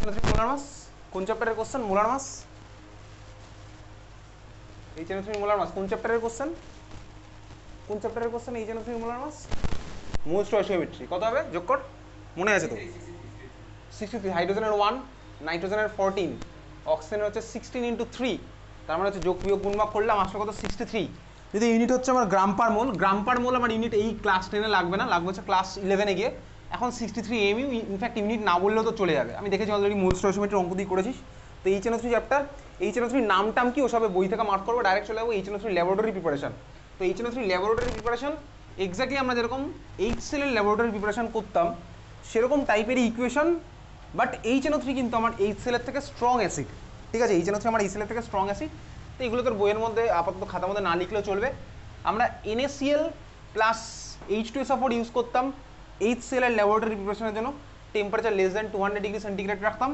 HNO3 molar mass কোন চ্যাপ্টারের question? Molar mass HNO3 molar mass কোন চ্যাপ্টারের কোশ্চেন? কোন চ্যাপ্টারের question HNO3 molar mass? Mole stoichiometry. কত হবে যোগ কর, মনে আছে তো? 63। হাইড্রোজেনের 1, নাইট্রোজেনের 14, অক্সিজেনের হচ্ছে 16 × 3, তার মানে হচ্ছে যোগ বিয়োগ গুণভাগ করলাম আসলে কত 63। যদি ইউনিট হচ্ছে আমার গ্রাম পার মোল, গ্রাম পার মোল আমার ইউনিট এই ক্লাস 10-এ লাগবে না, লাগবে হচ্ছে ক্লাস 11-এ গিয়ে। এখন 63 এমইউ, ইনফ্যাক্ট ইউনিট না বললেও তো চলে যাবে, আমি দেখেছি অলরেডি মোল স্টয়কিওমেট্রি অঙ্ক দিয়ে করেছিস। তো HNO3 চ্যাপ্টার, HNO3 নাম টাম কি ওসবে বই থেকে মার্ক করবো, ডাইরেক্ট চলে যাবো HNO3 ল্যাবরেটরি প্রিপারেশন। তো HNO3 ল্যাবরেটরি প্রিপারেশন এক্স্যাক্টলি আমরা যেরকম HCl এর ল্যাবরেটরি প্রিপারেশন করতাম সেরকম টাইপেরই ইকুয়েশন, বাট HNO3 কিন্তু আমার HCl এর থেকে স্ট্রং অ্যাসিড, ঠিক আছে? HNO3 আমার HCl এর থেকে স্ট্রং অ্যাসিড। তো এগুলো তোর বইয়ের মধ্যে আপাতত খাতার মধ্যে না লিখলেও চলবে। আমরা NaCl প্লাস H2SO4 ইউজ করতাম HCl এর ল্যাবরেটরি প্রিপারেশনের জন্য, temperature less than 200 degree centigrade রাখতাম।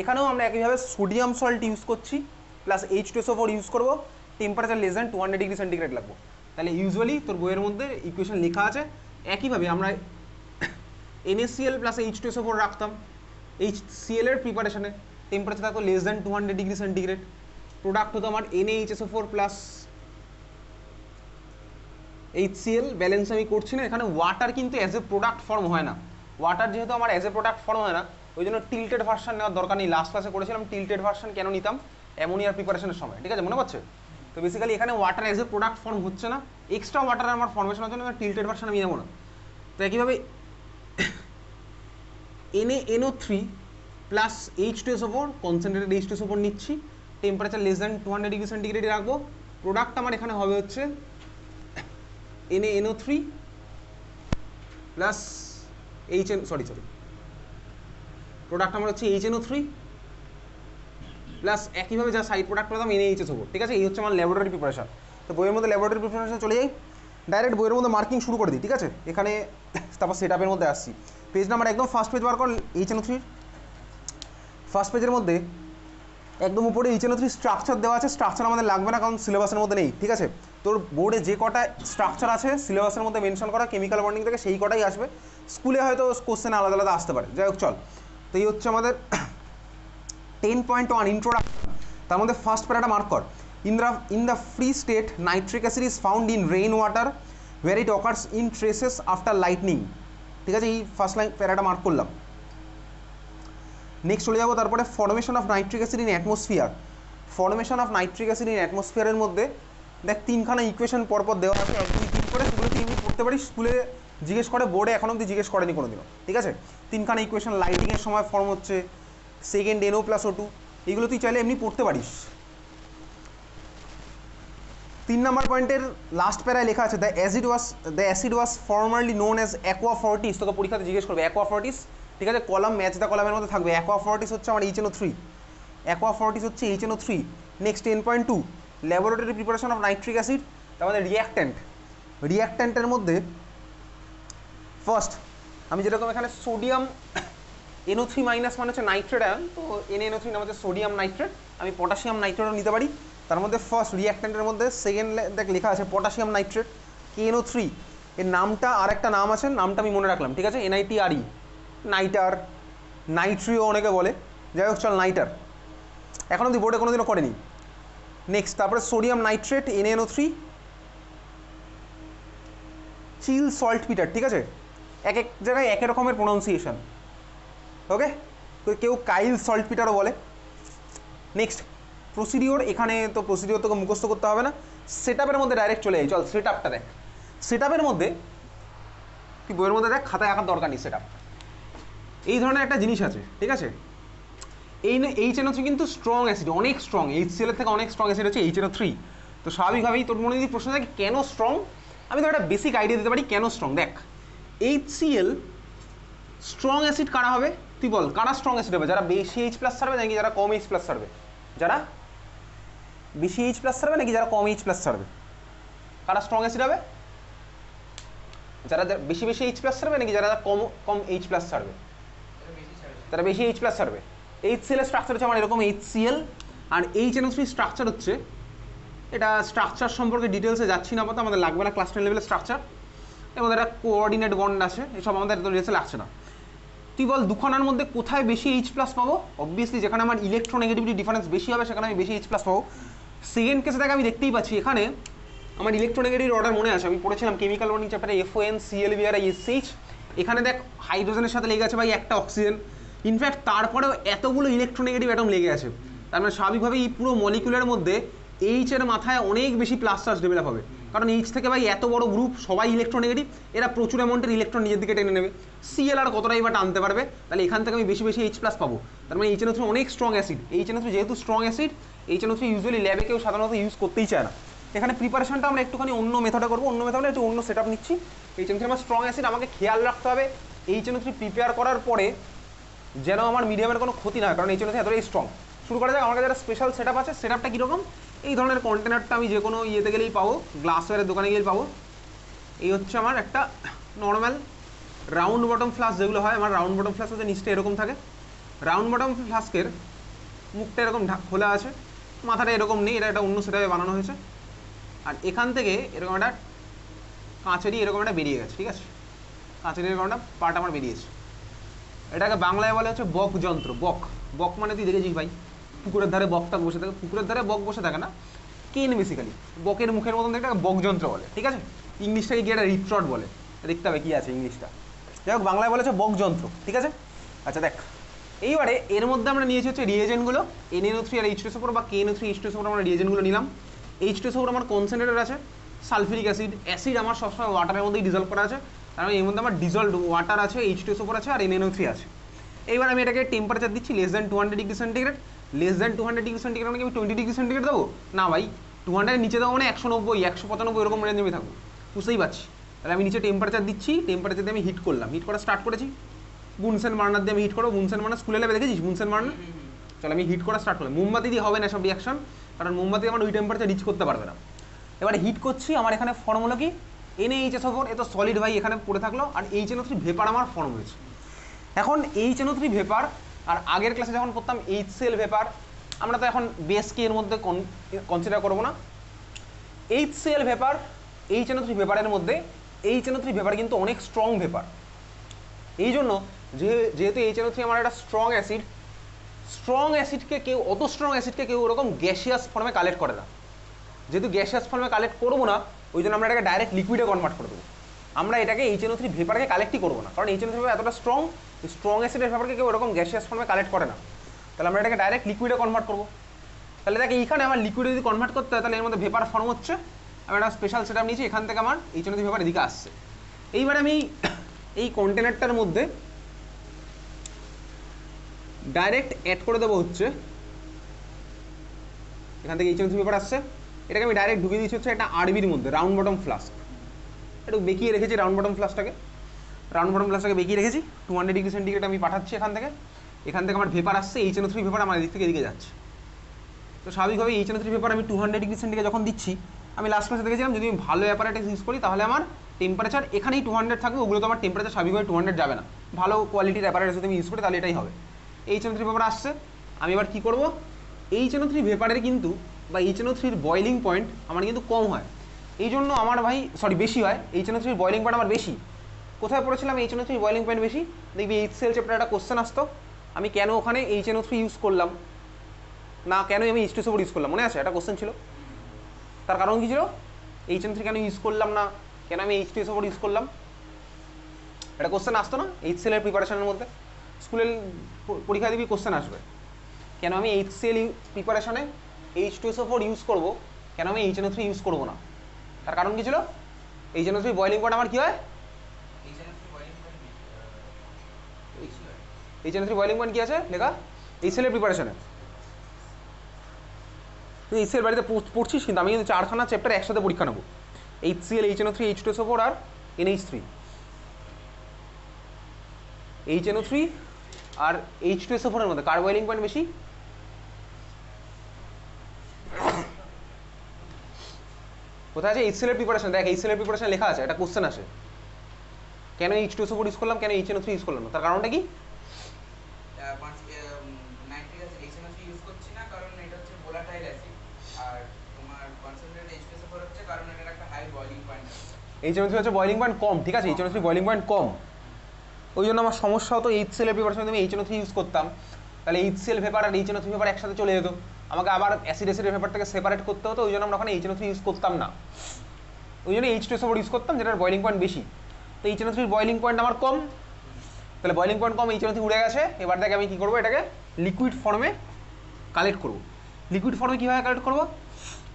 এখানেও আমরা একইভাবে সোডিয়াম সল্ট ইউজ করছি প্লাস H2SO4 ইউজ করবো, temperature less than 200 degree centigrade লাগবো। তাহলে ইউজুয়ালি তোর বইয়ের মধ্যে ইকুয়েশন লেখা আছে। একইভাবে আমরা NaCl প্লাস H2SO4 রাখতাম HCl এর প্রিপারেশনে, টেম্পারেচার থাকতো less than 200 degree centigrade. Product হতো আমার NaHSO4 প্লাস HCl। ব্যালেন্স আমি করছি না এখানে। ওয়াটার কিন্তু অ্যাজ এ প্রোডাক্ট ফর্ম হয় না, ওয়াটার যেহেতু আমার অ্যাজ এ প্রোডাক্ট ফর্ম হয় না ওই জন্য টিল্টেড ভার্সন নেওয়ার দরকার নেই। লাস্ট ক্লাসে করেছিলাম টিল্টেড ভার্সন কেন নিতাম অ্যামোনিয়ার প্রিপারেশনের সময়, ঠিক আছে? মনে পাচ্ছে? তো বেসিক্যালি এখানে water as a product form হচ্ছে না, এক্সট্রা ওয়াটার আমার ফর্মেশনের জন্য টিল্টেড ভার্সন আমি নেবো না। তো একইভাবে NaNO3 plus H2SO4 concentrated H2SO4 নিচ্ছি, টেম্পারেচার লেস দ্যান 200 ডিগ্রি সেন্টিগ্রেডে রাখবো। প্রোডাক্ট আমার এখানে হবে হচ্ছে NaNO3 প্লাস প্রোডাক্ট আমার হচ্ছে HNO3 প্লাস একইভাবে যা সাইড প্রোডাক্ট পেলাম NaHSO4, ঠিক আছে? এই হচ্ছে আমার ল্যাবরেটরি প্রিপারেশন। তো বইয়ের মধ্যে ল্যাবরেটরি প্রিপারেশন চলে যাই, ডাইরেক্ট বইয়ের মধ্যে মার্কিং শুরু করে দিই, ঠিক আছে? এখানে তারপর সেট আপের মধ্যে আসছি। পেজ নাম্বার একদম ফার্স্ট পেজ বার কর HNO3। ফার্স্ট পেজের মধ্যে একদম উপরে HNO3 স্ট্রাকচার দেওয়া আছে। স্ট্রাকচার আমাদের লাগবে না কারণ সিলেবাসের মধ্যে নেই, ঠিক আছে? তোর বোর্ডে যে কটা স্ট্রাকচার আছে সিলেবাসের মধ্যে মেনশন করা কেমিক্যাল বন্ডিং থেকে সেই কটাই আসবে, স্কুলে হয়তো কোশ্চেন আলাদা আলাদা আসতে পারে, যাই হোক চল। তো এই হচ্ছে আমাদের 10.1 ইন্ট্রোডাকশন। তার মধ্যে ফার্স্ট প্যারাটা মার্ক কর, in the free state nitric acid is found in rain water where it occurs in traces after lightning, ঠিক আছে? এই ফার্স্ট লাইন প্যারাটা মার্ক করলাম। নেক্সট চলে যাবো তারপরে formation of nitric acid in atmosphere. Formation of nitric acid in অ্যাটমসফিয়ারের মধ্যে দেখ তিনখানা ইকুয়েশন পরপর দেওয়া আছে, 1 2 3 করে, সেগুলো তুই এমনি পড়তে পারিস, স্কুলে জিজ্ঞেস করে, বোর্ডে এখন অব্দি জিজ্ঞেস করেনি কোনোদিনও, ঠিক আছে? তিনখানা ইকুয়েশন লাইটিংয়ের সময় ফর্ম হচ্ছে, সেকেন্ড NO প্লাস O2, এগুলো তুই চাইলে এমনি পড়তে পারিস। 3 নম্বর পয়েন্টের লাস্ট প্যারায় লেখা আছে the acid was formerly known as aqua fortis. তোকে পরীক্ষাতে জিজ্ঞেস করবে অ্যাকোয়া ফর্টিস, ঠিক আছে? কলাম ম্যাচ দ্য কলামের মধ্যে থাকবে অ্যাকোয়া ফর্টিস হচ্ছে আমার HNO3, অ্যাকোয়া ফর্টিস হচ্ছে HNO3। Next 10.2 laboratory preparation of nitric acid. তার মধ্যে রিয়াক্ট্যান্টের মধ্যে ফার্স্ট আমি যেরকম এখানে সোডিয়াম NO3 মাইনাস মানে হচ্ছে নাইট্রেট আয়ন, তো NaNO3 নাম হচ্ছে সোডিয়াম নাইট্রেট, আমি পটাশিয়াম নাইট্রেটও নিতে পারি। তার মধ্যে ফার্স্ট রিয়াক্ট্যান্টের মধ্যে সেকেন্ড দেখ লেখা আছে পটাশিয়াম নাইট্রেট KNO3। এর নামটা আর একটা নাম আছে, নামটা আমি মনে রাখলাম, ঠিক আছে? NITRE, নাইটার, নাইট্রিও অনেকে বলে, যাই হোক চল নাইটার, এখন অব্দি বোর্ডে কোনোদিনও করেনি। নেক্সট তারপরে সোডিয়াম নাইট্রেট NaNO3, চিল সল্ট পিটার, ঠিক আছে? এক এক জায়গায় এক এক রকমের প্রোনাউন্সিয়েশন, ওকে? কেউ কাইল সল্ট পিটারও বলে। নেক্সট প্রসিডিওর, এখানে তো প্রসিডিওর তোকে মুখস্থ করতে হবে না, সেট আপের মধ্যে ডাইরেক্ট চলে যাই, চল সেট আপটা দেখ। সেট আপের মধ্যে তুই বইয়ের মধ্যে দেখ, খাতায় আঁকার দরকার নেই। সেট আপ এই ধরনের একটা জিনিস আছে, ঠিক আছে? HNO3 কিন্তু স্ট্রং অ্যাসিড, অনেক স্ট্রং, HCl এর থেকে অনেক স্ট্রং অ্যাসিড হচ্ছে HNO3। তো স্বাভাবিকভাবেই তোর মনে যদি প্রশ্ন থাকে কেন স্ট্রং, আমি তো একটা বেসিক আইডিয়া দিতে পারি কেন স্ট্রং। দেখ HCl স্ট্রং অ্যাসিড কারা হবে তুই বল, কারা স্ট্রং অ্যাসিড হবে? যারা বেশি H+ ছাড়বে নাকি যারা কম H+ ছাড়বে? যারা বেশি H+ ছাড়বে নাকি যারা কম H+ ছাড়বে? কারা স্ট্রং অ্যাসিড হবে? যারা বেশি H+ ছাড়বে নাকি যারা কম H+ ছাড়বে? তারা বেশি H+ ছাড়বে। HCl এর স্ট্রাকচার হচ্ছে আমার এরকম HCl, আর HNO3 স্ট্রাকচার হচ্ছে, এটা স্ট্রাকচার সম্পর্কে ডিটেলসে যাচ্ছি না, আপাতত আমাদের লাগবে না, ক্লাস 10 লেভেলের স্ট্রাকচার, এবং একটা কোঅর্ডিনেট বন্ড আছে, এসব আমাদের এত ডিটেলসে লাগছে না। তুই বল দুখানার মধ্যে কোথায় বেশি H প্লাস পাবো? অবভিয়াসলি যেখানে আমার ইলেকট্রোনেগেটিভিটি ডিফারেন্স বেশি হবে সেখানে আমি বেশি H প্লাস পাবো। সেকেন্ড কেসে দেখে আমি দেখতেই পাচ্ছি এখানে আমার ইলেকট্রোনেগেটিভ অর্ডার মনে আছে, আমি পড়েছিলাম কেমিক্যাল বন্ডিং চ্যাপ্টারে FON CL SH। এখানে দেখ হাইড্রোজেনের সাথে লেগে আছে ভাই একটা অক্সিজেন, ইনফ্যাক্ট তারপরেও এতগুলো ইলেকট্রোনেগেটিভ অ্যাটম লেগে আছে। তার মানে স্বাভাবিকভাবেই এই পুরো মলিকুলের মধ্যে H এর মাথায় অনেক বেশি প্লাস চার্জ ডেভেলপ হবে, কারণ H থেকে ভাই এত বড় গ্রুপ সবাই ইলেকট্রোনেগেটিভ, এরা প্রচুর অ্যামাউন্টের ইলেকট্রন নিজের দিকে টেনে নেবে। CL আর কতটাই বা টানতে পারবে, তাহলে এখান থেকে আমি বেশি বেশি H প্লাস পাবো। তার মানে HNO3 অনেক স্ট্রং অ্যাসিড। HNO3 যেহেতু স্ট্রং অ্যাসিড, HNO3 ইউজুয়ালি ল্যাবে কেউ সাধারণত ইউজ করতেই চায় না। এখানে প্রিপারেশনটা আমরা একটুখানি অন্য মেথডে করবো, অন্য মেথডে একটু অন্য সেট আপ নিচ্ছি। HNO3 আমার স্ট্রং অ্যাসিড, আমাকে খেয়াল রাখতে হবে HNO3 প্রিপেয়ার করার পরে যেন আমার মিডিয়ামের কোনো ক্ষতি না হয়, কারণ HNO3 এতটাই স্ট্রং। শুরু করা যাক। আমার কাছে একটা স্পেশাল সেট আপ আছে। সেট আপটা কীরকম? এই ধরনের কন্টেনারটা আমি যে কোনো ইয়েতে গেলেই পাবো, গ্লাসওয়্যারের দোকানে গেলেই পাবো। এই হচ্ছে আমার একটা নর্মাল রাউন্ড বটম ফ্লাস্ক, যেগুলো হয় আমার রাউন্ড বটম ফ্লাস্ক হচ্ছে নিচটা এরকম থাকে। রাউন্ড বটম ফ্লাস্কের মুখটা এরকম খোলা আছে, মাথাটা এরকম নেই, এটা একটা অন্য সেটআপে বানানো হয়েছে। আর এখান থেকে এরকম একটা কাঁচেরই এরকম একটা বেরিয়ে গেছে, ঠিক আছে? কাঁচের এরকম একটা পার্ট আমার বেরিয়েছে। এটাকে বাংলায় বলে হচ্ছে বক যন্ত্র। বক, বক মানে তুই দেখেছিস ভাই পুকুরের ধারে বকটা বসে থাকে, পুকুরের ধারে বক বসে থাকে না, কেন বেসিক্যালি বকের মুখের মতন দেখতে বক যন্ত্র বলে, ঠিক আছে? ইংলিশটাকে গিয়ে একটা রিপট্রট বলে, দেখতে হবে কী আছে ইংলিশটা। যাই হোক, বাংলায় বলেছে বক যন্ত্র, ঠিক আছে? আচ্ছা দেখ, এইবারে এর মধ্যে আমরা নিয়েছি হচ্ছে রিয়েজেন্টগুলো, NNO3 আর H2SO4 বা KNO3 H2SO4 আমরা রিয়েজেন্টগুলো নিলাম। H2SO4 আমার কনসেন্ট্রেটেড আছে, সালফিউরিক অ্যাসিড, অ্যাসিড আমার সবসময় ওয়াটারের মধ্যেই ডিজলভ করা আছে, কারণ এর মধ্যে আমার ডিজলভ ওয়াটার আছে, H2SO4 আছে আর NNO3 আছে। এইবার আমি এটাকে টেম্পারেচার দিচ্ছি less than 200 degree centigrade. Less than 200 degree centigrade মানে আমি 20 ডিগ্রি সেন্টিগ্রেড দেবো না ভাই, 200 নিচে দেবো মানে 190 195 এরকম রেঞ্জে আমি থাকবো, বুঝতেই পারছি। তাহলে আমি নিচে টেম্পারেচার দিচ্ছি, টেম্পারেচার দিয়ে আমি হিট করলাম, হিট করা স্টার্ট করেছি। বুনসেন বার্নার দিয়ে আমি হিট করবো। বুনসেন বার্নার স্কুলে লেবে দেখেছিস বুনসেন বার্নার? চলো আমি হিট করা স্টার্ট করলাম। মোমবাতি দিয়ে হবে না সব রিয়াকশন, কারণ মোমবাতি আমার ওই টেম্পারেচার রিচ করতে পারবে না। এবারে হিট করছি, আমার এখানে ফর্ম হলো কি NaHSO4, এ তো সলিড ভাই এখানে পড়ে থাকলো, আর HNO3 ভেপার আমার ফর্ম হয়েছে। এখন HNO3 ভেপার আর আগের ক্লাসে যখন করতাম HCl ভেপার, আমরা তো এখন বেসকে এর মধ্যে কনসিডার করবো না। HCl ভেপার HNO3 ভেপারের মধ্যে HNO3 ভেপার কিন্তু অনেক স্ট্রং ভেপার। এই জন্য যেহেতু HNO3 আমার একটা স্ট্রং অ্যাসিড, স্ট্রং অ্যাসিডকে কেউ অত স্ট্রং অ্যাসিডকে কেউ ওরকম গ্যাসিয়াস ফর্মে কালেক্ট করে না। যেহেতু গ্যাসিয়াস ফর্মে কালেক্ট করবো না, ওই জন্য আমরা এটাকে ডাইরেক্ট লিকুইডে কনভার্ট করে দেবো। আমরা এটাকে HNO3 ভেপারকে কালেক্টই করবো না, কারণ HNO3 ভেপার এতটা স্ট্রং, স্ট্রং অ্যাসিডের ভেপারকে কেউ ওরকম গ্যাসিয়াস ফর্মে কালেক্ট করে না। তাহলে আমরা এটাকে ডাইরেক্ট লিকুইডে কনভার্ট করবো। তাহলে দেখে এইখানে আমার লিকুইডে যদি কনভার্ট করতে হয়, তাহলে এর মধ্যে ভেপার ফর্ম হচ্ছে। আমি একটা স্পেশাল সেট আপ নিয়েছি, এখান থেকে আমার HNO3 ভেপার এদিকে আসছে। এইবারে আমি এই কন্টেনারটার মধ্যে ডাইরেক্ট অ্যাড করে দেবো হচ্ছে, এখান থেকে HNO3 ভেপার আসছে, এটাকে আমি ডাইরেক্ট ঢুকিয়ে দিচ্ছি হচ্ছে একটা আরবির মধ্যে, রাউন্ড বটম ফ্লাস্ক। একটু বেঁকিয়ে রেখেছি রাউন্ড বটম ফ্লাস্কটাকে, বেঁকিয়ে রেখেছি। 200 ডিগ্রি সেন্টিগ্রেড আমি পাঠাচ্ছি এখান থেকে আমার ভেপার আসছে, HNO3 ভেপার আমার এদিক থেকে এদিকে যাচ্ছে। তো স্বাভাবিকভাবে HNO3 ভেপার আমি 200 ডিগ্রি সেন্টিগ্রেড যখন দিচ্ছি, আমি লাস্ট ক্লাসে দেখেছিলাম যদি আমি ভালো অ্যাপারেটাস ইউজ করি তাহলে আমার টেম্পারেচার এখানেই 200 থাকবে, ওগুলো তো আমার টেম্পারেচার স্বাভাবিকভাবে 200 যাবে না। ভালো কোয়ালিটির অ্যাপারেটাস যদি আমি ইউজ করি তাহলে এটাই হবে। HNO3 ভেপার আসছে, আমি এবার কী করবো, HNO3 ভেপারের কিন্তু বা HNO3-র বয়েলিং পয়েন্ট আমার কিন্তু কম হয়, এই জন্য আমার ভাই বেশি হয়। HNO3-র বয়েলিং পয়েন্ট আমার বেশি। কোথায় পড়েছিলাম HNO3 বয়েলিং পয়েন্ট বেশি? দেখবি HCl চ্যাপ্টারে একটা কোশ্চেন আসতো, আমি কেন ওখানে HNO3 ইউজ করলাম না, কেন আমি H2SO4 ইউজ করলাম, মনে আছে? একটা কোশ্চেন ছিল। তার কারণ কী ছিল? HNO3 কেন ইউজ করলাম না, কেন আমি H2SO4 ইউজ করলাম, একটা কোশ্চেন আসতো না HCl-এর প্রিপারেশনের মধ্যে? স্কুলের পরীক্ষা দিবি কোশ্চেন আসবে, কেন আমি HCl প্রিপারেশনে H2SO4 ইউজ করবো, কেন আমি HNO3 ইউজ করবো না? তার কারণ কী ছিল? HNO3 বয়েলিং পয়েন্ট আমার কী হয়? HNO3 বয়েলিং পয়েন্ট কী আছে লেখা HCl-এর প্রিপারেশনে? তুই HCl বাড়িতে পড়ছিস, কিন্তু আমি কিন্তু 4খানা চ্যাপ্টার একসাথে পরীক্ষা নেবো, HCl, HNO3, H2SO4 আর NH3। HNO3 আর H2SO4 এর মধ্যে কার বয়েলিং পয়েন্ট বেশি? কোথায় আছে HCl-এর প্রিপারেশন? দেখ HCl-এর প্রিপারেশন লেখা আছে, একটা কোশ্চেন আসে, কেন H2SO4 ইউজ করলাম, কেন HNO3 ইউজ করলাম না? তার কারণটা কি? HNO3 হচ্ছে বয়েলিং পয়েন্ট কম, ঠিক আছে? HNO3 বয়েলিং পয়েন্ট কম, ওই জন্য আমার সমস্যা হতো HCl এর প্রিপারেশনে আমি HNO3 ইউজ করতাম, তাহলে HCl পেপার আর HNO3 পেপার একসাথে চলে যেত, আমাকে আবার অ্যাসিড অ্যাসিডের পেপার থেকে সেপারেট করতে হতো, ওই জন্য আমরা ওখানে HNO3 ইউজ করতাম না, ওই জন্য H2SO4 ইউজ করতাম যেটার বয়লিং পয়েন্ট বেশি। তো HNO3 বয়লিং পয়েন্ট আমার কম, তাহলে বয়লিং পয়েন্ট কম, HNO3 উড়ে গেছে। এবার দেখে আমি কী করবো, এটাকে লিকুইড ফর্মে কালেক্ট করবো। লিকুইড ফর্মে কীভাবে কালেক্ট করবো,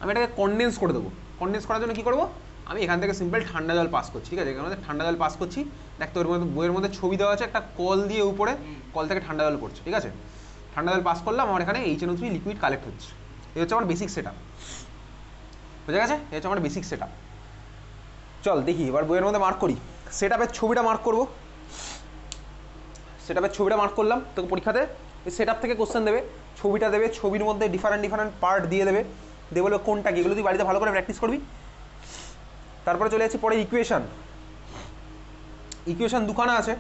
আমি এটাকে কনডেন্স করে দেবো। কনডেন্স করার জন্য কী করবো, আমি এখান থেকে সিম্পল ঠান্ডা জল পাস করছি, ঠিক আছে, এখানে ঠান্ডা জল পাস করছি। দেখ তোর মধ্যে বইয়ের মধ্যে ছবি দেওয়া আছে, একটা কল দিয়ে উপরে, কল থেকে ঠান্ডা জল পড়ছে, ঠিক আছে, ঠান্ডা জল পাস করলাম, আমার এখানে HNO3 লিকুইড কালেক্ট হচ্ছে। এই হচ্ছে আমার বেসিক সেট আপ, বুঝে গেছে, এই হচ্ছে আমার বেসিক সেট আপ। চল দেখি এবার বইয়ের মধ্যে মার্ক করি, সেট আপের ছবিটা মার্ক করবো। সেট আপের ছবিটা মার্ক করলাম, তোকে পরীক্ষাতে এই সেট আপ থেকে কোশ্চেন দেবে, ছবিটা দেবে, ছবির মধ্যে ডিফারেন্ট ডিফারেন্ট পার্ট দিয়ে দেবে, দিয়ে বলবে কোনটা কি, এগুলো তুই বাড়িতে ভালো করে প্র্যাকটিস করবি। তারপরে চলে যাচ্ছি পরে ইকুয়েশন। ইকুয়েশন দুখানা আছে,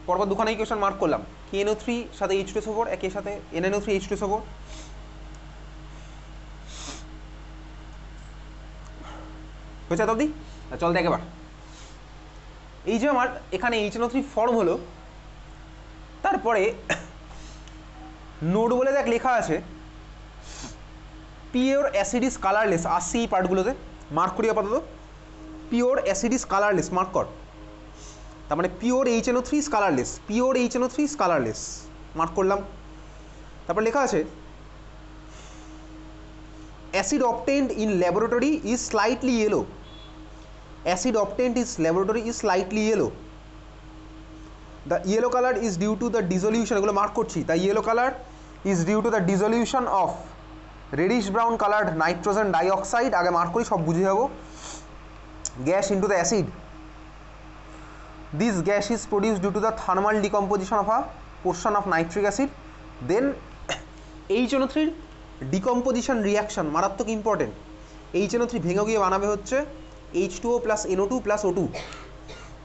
পরপর দুখানা ইকুয়েশন মার্ক করলাম, KNO3 সাথে H2SO4, একের সাথে NNO3 H2SO4। হয়েছে তো দি, চল দেখ এবার। এই যে আমার এখানে HNO3 ফর্ম হলো, তারপরে নোট বলে দেখ লেখা আছে পিওর অ্যাসিড ইজ কালারলেস, আসছি এই পার্টগুলোতে মার্ক করি আপাতত। Pure acid is colourless, mark কর। তার মানে pure HNO3 is colourless, pure HNO3 is colourless, mark করলাম। তারপর লেখা আছে acid obtained in laboratory is slightly yellow, acid obtained is laboratory is slightly yellow, the yellow colour is due to the dissolution, এগুলো mark করছি। The yellow colour is due to the dissolution of reddish brown coloured nitrogen dioxide, আগে mark করি সব বুঝে যাবো, gas into the acid. This gas is produced due to the thermal decomposition of a portion of nitric acid. Then HNO3 decomposition reaction, মারাত্মক important, HNO3 ভেঙে গিয়ে বানাবে হচ্ছে H2O plus NO2 plus O2,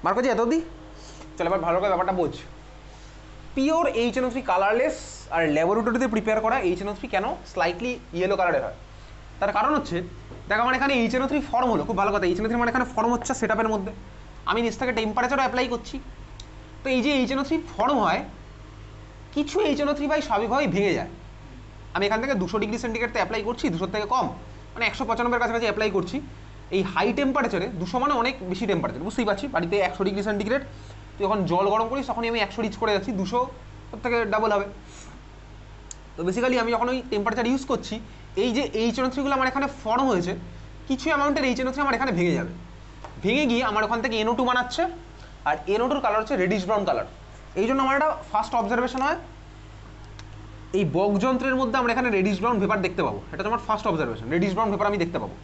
mark করছি এত অবধি। চল এবার ভালো করে ব্যাপারটা বোঝ। পিওর HNO3 কালারলেস আর ল্যাবরেটরিতে প্রিপেয়ার করা HNO3 কেন স্লাইটলি ইয়েলো কালারের হয়, তার কারণ হচ্ছে দেখ আমার এখানে HNO3 ফর্ম হলো, খুব ভালো কথা, HNO3 আমার এখানে ফর্ম হচ্ছে সেট আপের মধ্যে, আমি নিচ থেকে টেম্পারেচারও অ্যাপ্লাই করছি। তো এই যে HNO3 ফর্ম হয়, কিছু HNO3 ভাই স্বাভাবিকভাবেই ভেঙে যায়। আমি এখান থেকে 200 ডিগ্রি সেন্টিগ্রেডতে অ্যাপ্লাই করছি, 200 থেকে কম মানে 195 কাছাকাছি অ্যাপ্লাই করছি। এই হাই টেম্পারেচারে 200 মানে অনেক বেশি টেম্পারেচার, বুঝতেই পারছি, বাড়িতে 100 ডিগ্রি সেন্টিগ্রেড, তুই যখন জল গরম করিস তখনই আমি 100 রিচ করে যাচ্ছি, 200 থেকে ডাবল হবে। তো বেসিক্যালি আমি যখন ওই টেম্পারেচার ইউজ করছি, এই যে HNO3গুলো আমার এখানে ফর্ম হয়েছে, কিছু অ্যামাউন্টের HNO3 আমার এখানে ভেঙে যাবে, ভেঙে গিয়ে আমার ওখান থেকে NO2 বানাচ্ছে, আর NO2-র কালার হচ্ছে রেডিশ ব্রাউন কালার। এই জন্য আমার একটা ফার্স্ট অবজারভেশন হয়, এই বক যন্ত্রের মধ্যে আমরা এখানে রেডিশ ব্রাউন ভেপার দেখতে পাবো, এটা আমার first observation, radish brown vapour আমি দেখতে পাবো।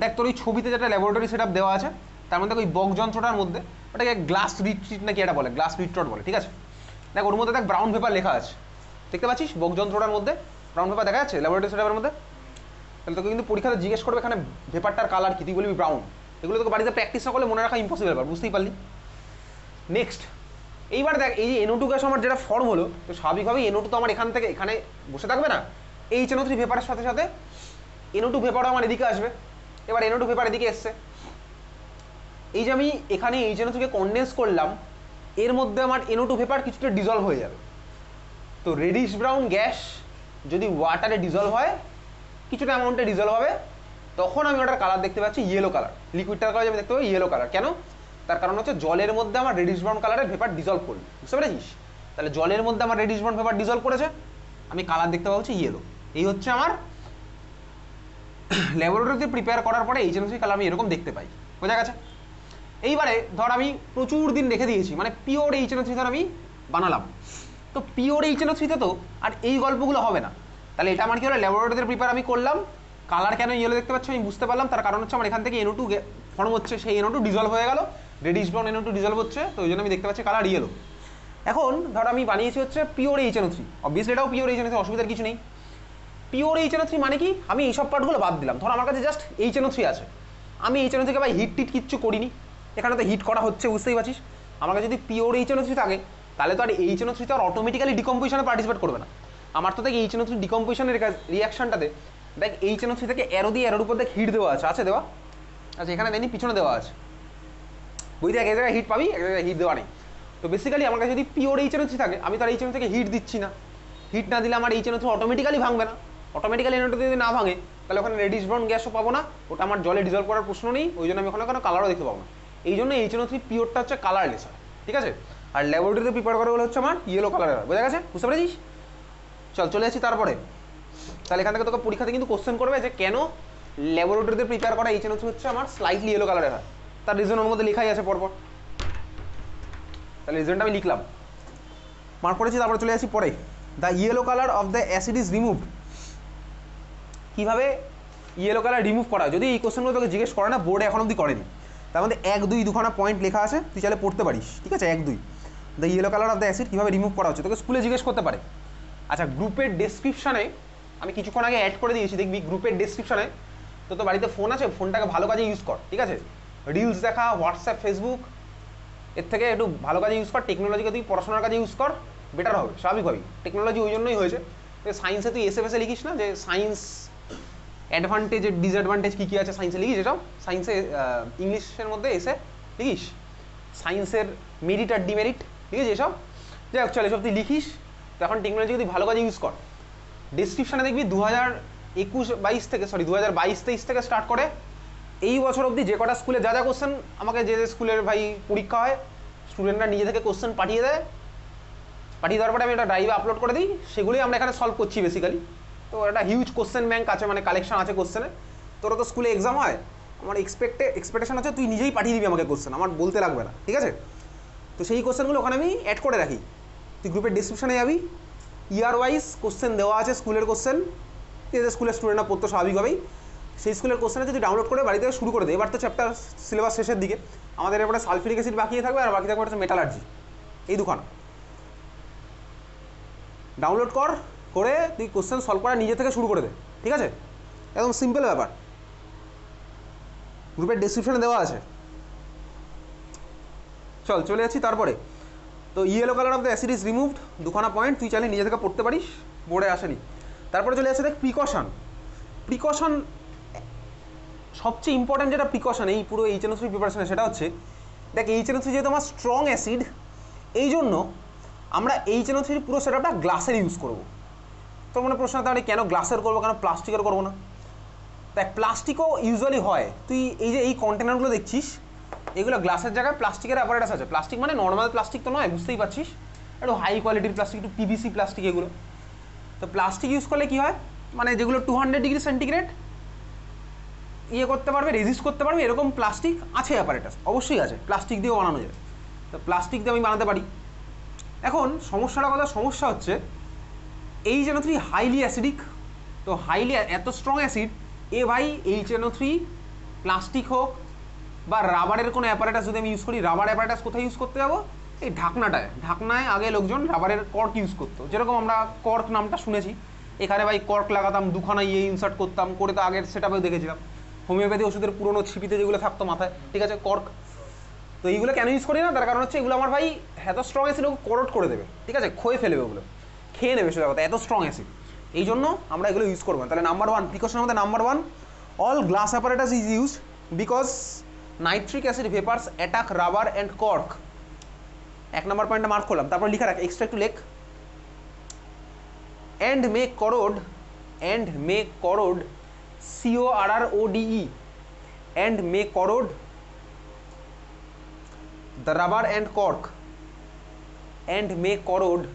দেখ তোর ওই ছবিতে যেটা ল্যাবরেটরি সেট আপ দেওয়া আছে, তার মধ্যে ওই বক যন্ত্রটার মধ্যে ওটাকে গ্লাস রিট্রিট নাকি এটা বলে, গ্লাস রিট্রট বলে, ঠিক আছে। দেখ ওর মধ্যে দেখ ব্রাউন পেপার লেখা আছে, দেখতে পাচ্ছিস বক যন্ত্রটার মধ্যে ব্রাউন পেপার দেখা যাচ্ছে ল্যাবরেটরি সেট আপের মধ্যে। তাহলে তোকে কিন্তু পরীক্ষাতে জিজ্ঞেস করবে এখানে ভেপারটার কালার কি, তুই বলবি ব্রাউন। এগুলো তোকে বাড়িতে প্র্যাকটিস না করলে মনে রাখা ইম্পসিবল ব্যাপার, বুঝতেই পারলি। নেক্সট এইবার দেখ এই যে NO2 গ্যাস আমার যেটা ফর্ম হলো, তো স্বাভাবিকভাবেই NO2 তো আমার এখান থেকে এখানে বসে থাকবে না, HNO3 ভেপারের সাথে সাথে NO2 ভেপারও আমার এদিকে আসবে। এবার NO2 ভেপার এদিকে এসছে, এই যে আমি এখানে HNO3-কে কনডেন্স করলাম, এর মধ্যে আমার NO2 ভেপার কিছুটা ডিজলভ হয়ে যাবে। তো রেডিশ ব্রাউন গ্যাস যদি ওয়াটারে ডিজলভ হয়, কিছুটা অ্যামাউন্টে ডিজলভ হবে, তখন আমি ওটার কালার দেখতে পাচ্ছি ইয়েলো কালার, লিকুইডটার কালার আমি দেখতে পাবো ইয়েলো কালার। কেন? তার কারণ হচ্ছে জলের মধ্যে আমার রেডিশ ব্রাউন কালারের ভেপার ডিজলভ করবে, বুঝতে পেরেছিস? তাহলে জলের মধ্যে আমার রেডিশ ব্রাউন ভেপার ডিজলভ করেছে, আমি কালার দেখতে পাচ্ছি ইয়েলো। এই হচ্ছে আমার ল্যাবরেটরিতে প্রিপেয়ার করার পরে HNO3 কালার আমি এরকম দেখতে পাই, বোঝা গেছে? এইবারে ধর আমি প্রচুর দিন রেখে দিয়েছি, মানে পিওর HNO3 ধর আমি বানালাম, তো পিওর HNO3-তে তো আর এই গল্পগুলো হবে না। তাহলে এটা আমার কি হলো, ল্যাবরেটরিতে প্রিপেয়ার আমি করলাম, কালার কেন ইয়েলো দেখতে পাচ্ছি আমি বুঝতে পারলাম, তার কারণ হচ্ছে আমার এখান থেকে NO2 ফর্ম হচ্ছে, সেই NO2 ডিজলভ হয়ে গেল, রেডিশ ব্রাউন NO2 ডিজলভ হচ্ছে, তো ওই জন্য আমি দেখতে পাচ্ছি কালার ইয়েলো। এখন ধর আমি বানিয়েছি হচ্ছে পিওর HNO3, অবভিয়াসলি এটাও পিওর HNO3, অসুবিধার কিছু নেই। পিওর HNO3 মানে কি, আমি এইসব পার্টগুলো বাদ দিলাম, ধর আমার কাছে জাস্ট HNO3 আছে, আমি HNO3-কে ভাই হিট টিট কিচ্ছু করিনি, এখানে তো হিট করা হচ্ছে, বুঝতেই পারছিস। আমার কাছে যদি পিওর HNO3 থাকে, তাহলে তো আর HNO3 তো আর অটোমেটিক্যালি ডিকম্পোজিশনে পার্টিসিপেট করবে না। আমার তো দেখ HNO3 ডিকম্পোজিশনের রিয়াকশনটাতে দেখ HNO3 থেকে অ্যারো দিয়ে অ্যারোর উপর দেখ হিট দেওয়া আছে, আছে দেওয়া? আচ্ছা এখানে দেয়নি, পিছনে দেওয়া আছে। বইতে এক জায়গায় হিট পাবি, এক জায়গায় হিট দেওয়া নেই। তো বেসিক্যালি আমার কাছে যদি পিওর HNO3 থাকে, আমি তার HNO থেকে হিট দিচ্ছি না, হিট না দিলে আমার HNO3 অটোমেটিক্যালি ভাঙবে না। অটোমেটিক্যালি HNO3 যদি না ভাঙে তাহলে ওখানে রেডিশ ব্রাউন গ্যাসও পাবো না, ওটা আমার জলে ডিজলভ করার প্রশ্ন নেই, ওই জন্য আমি ওখানে কোনো কালারও দেখতে পাবো না। এই জন্য HNO3 পিওরটা হচ্ছে কালারলেস হয়, ঠিক আছে। আর ল্যাবরেটরিতে প্রিপেয়ার করা হচ্ছে আমার ইয়েলো কালারের, বোঝা গেছে, বুঝতে পেরেছিস? চলে আসি তারপরে। তাহলে এখান থেকে তোকে পরীক্ষাতে কিন্তু কোশ্চেন করবে যে কেন ল্যাবরেটরিতে প্রিপেয়ার করা HNO3 হচ্ছে আমার স্লাইটলি ইয়েলো কালারের হয়, তার রিজন ওর মধ্যে লেখাই আছে পরপর। তাহলে রিজনটা আমি লিখলাম, মার্ক করেছি। তারপরে চলে আসি পরে, the yellow colour of the acid is removed. কীভাবে ইয়েলো কালার রিমুভ করা, যদি এই কোশ্চেনগুলো তোকে জিজ্ঞেস করে না, বোর্ডে এখন অবধি করেনি, তার মধ্যে 1, 2, 2খানা পয়েন্ট লেখা আছে, তুই চাইলে পড়তে পারিস, ঠিক আছে। 1, 2 the yellow colour of the acid কীভাবে রিমুভ করা হচ্ছে, তোকে স্কুলে জিজ্ঞেস করতে পারে। আচ্ছা, গ্রুপের ডেসক্রিপশানে আমি কিছুক্ষণ আগে অ্যাড করে দিয়েছি, দেখবি গ্রুপের ডেসক্রিপশানে। তো বাড়িতে ফোন আছে, ফোনটাকে ভালো কাজে ইউজ কর, ঠিক আছে। রিলস দেখা, হোয়াটসঅ্যাপ, ফেসবুক, এর থেকে একটু ভালো কাজে ইউজ কর। টেকনোলজিকে তুই পড়াশোনার কাজে ইউজ কর, বেটার হবে স্বাভাবিকভাবেই। টেকনোলজি ওই জন্যই হয়েছে। সায়েন্সে তুই এসে লিখিস না যে সায়েন্স অ্যাডভান্টেজ ডিসঅ্যাডভান্টেজ কী কী আছে, সায়েন্সে লিখিস এটাও। সায়েন্সে ইংলিশের মধ্যে এসে লিখিস সায়েন্সের মেরিট আর ডিমেরিট, ঠিক আছে, এসব যাই হোক, চল এসব তুই লিখিস। তো এখন টেকনোলজিকে তুই ভালো কাজে ইউজ কর। ডিসক্রিপশানে দেখবি 2021-22 থেকে, সরি 2022-23 থেকে স্টার্ট করে এই বছর অবধি যে কটা স্কুলে যা যা কোশ্চেন, আমাকে যে স্কুলের ভাই পরীক্ষা হয়, স্টুডেন্টরা নিজে থেকে কোশ্চেন পাঠিয়ে দেয়, পাঠিয়ে দেওয়ার পরে আমি একটা ড্রাইভে আপলোড করে দিই, সেগুলোই আমরা এখানে সলভ করছি বেসিক্যালি। তো একটা হিউজ কোশ্চেন ব্যাংক আছে, মানে কালেকশন আছে কোশ্চেনে। তোরা তো স্কুলে এক্সাম হয়, আমার এক্সপেকটেশন আছে তুই নিজেই পাঠিয়ে দিবি আমাকে কোশ্চেন, আমার বলতে লাগবে না, ঠিক আছে। তো সেই কোশ্চেনগুলো ওখানে আমি অ্যাড করে রাখি। তুই গ্রুপের ডিসক্রিপশানে যাবি, ইয়ার ওয়াইজ কোশ্চেন দেওয়া আছে, স্কুলের কোশ্চেন, যে স্কুলের স্টুডেন্টরা পড়তো স্বাভাবিকভাবেই, সেই স্কুলের কোশ্চেনে যদি ডাউনলোড করে বাড়িতে শুরু করে দেয়। এবার তো চ্যাপ্টার সিলেবাস শেষের দিকে, আমাদের এবারে সালফিউরিক অ্যাসিড বাকি থাকবে, আর বাকি থাকবে হচ্ছে মেটালার্জি, এই দুখানা। ডাউনলোড করে তুই কোশ্চেন সলভ করা নিজে থেকে শুরু করে দে, ঠিক আছে, একদম সিম্পল ব্যাপার। গ্রুপের ডেসক্রিপশনে দেওয়া আছে। চলে যাচ্ছি তারপরে। তো yellow colour of the acid is removed, দুখানা পয়েন্ট তুই চাইলে নিজে থেকে পড়তে পারিস, বোর্ডে আসেনি। তারপরে চলে আসছে দেখ প্রিকশন। সবচেয়ে ইম্পর্টেন্ট যেটা প্রিকশন এই পুরো HNO3 প্রিপারেশনে, সেটা হচ্ছে দেখ HNO3 যেহেতু আমার স্ট্রং অ্যাসিড, এই জন্য আমরা HNO3 পুরো সেটআপটা গ্লাসের ইউজ করবো। তোর মনে প্রশ্ন তাহলে কেন গ্লাসের করবো, কেন প্লাস্টিকের করবো না? দেখ প্লাস্টিকও ইউজুয়ালি হয়, তুই এই যে এই কন্টেনারগুলো দেখছিস, এগুলো গ্লাসের জায়গায় প্লাস্টিকের অ্যাপারেটাস আছে। প্লাস্টিক মানে নর্মাল প্লাস্টিক তো নয়, বুঝতেই পারছিস, একটু হাই কোয়ালিটির প্লাস্টিক, একটু PVC প্লাস্টিক এগুলো। তো প্লাস্টিক ইউজ করলে কী হয়, মানে যেগুলো 200 ডিগ্রি সেন্টিগ্রেড করতে পারবে, রেজিস্ট করতে পারবে, এরকম প্লাস্টিক আছে অ্যাপারেটাস, অবশ্যই আছে, প্লাস্টিক দিয়েও বানানো যায়। তো প্লাস্টিক দিয়ে আমি বানাতে পারি। এখন সমস্যা হচ্ছে HNO3 হাইলি অ্যাসিডিক। তো হাইলি এত স্ট্রং অ্যাসিড, ভাই HNO3 প্লাস্টিক হোক বা রাবারের কোনো অ্যাপারেটাস যদি আমি ইউজ করি, রাবার অ্যাপারেটাস কোথায় ইউজ করতে যাবো? এই ঢাকনায় আগে লোকজন রাবারের কর্ক ইউজ করতো, যেরকম আমরা কর্ক নামটা শুনেছি। এখানে ভাই কর্ক লাগাতাম, দুখানা ইনসার্ট করতাম, করে তো আগের সেটআপেও দেখেছিলাম হোমিওপ্যাথি ওষুধের পুরোনো ছিপিতে যেগুলো থাকতো মাথায়, ঠিক আছে, কর্ক। তো এইগুলো কেন ইউজ করি না, তার কারণ হচ্ছে এগুলো আমার ভাই এত স্ট্রং অ্যাসিড ওকে করোড করে দেবে, ঠিক আছে, ক্ষয়ে ফেলবে, ওগুলো খেয়ে নেবে সোজা কথা, এত স্ট্রং অ্যাসিড। এই জন্য আমরা এগুলো ইউজ করবো না। তাহলে নাম্বার 1 প্রিকশনের মধ্যে number 1, all glass apparatus is used because nitric acid vapours attack rubber and cork. 1 নম্বর পয়েন্টটা মার্ক করলাম। তারপর লিখে রাখ, এক্সট্রা একটু লেখ, and may corrode CORRODE and may corrode the rubber and cork, and may corrode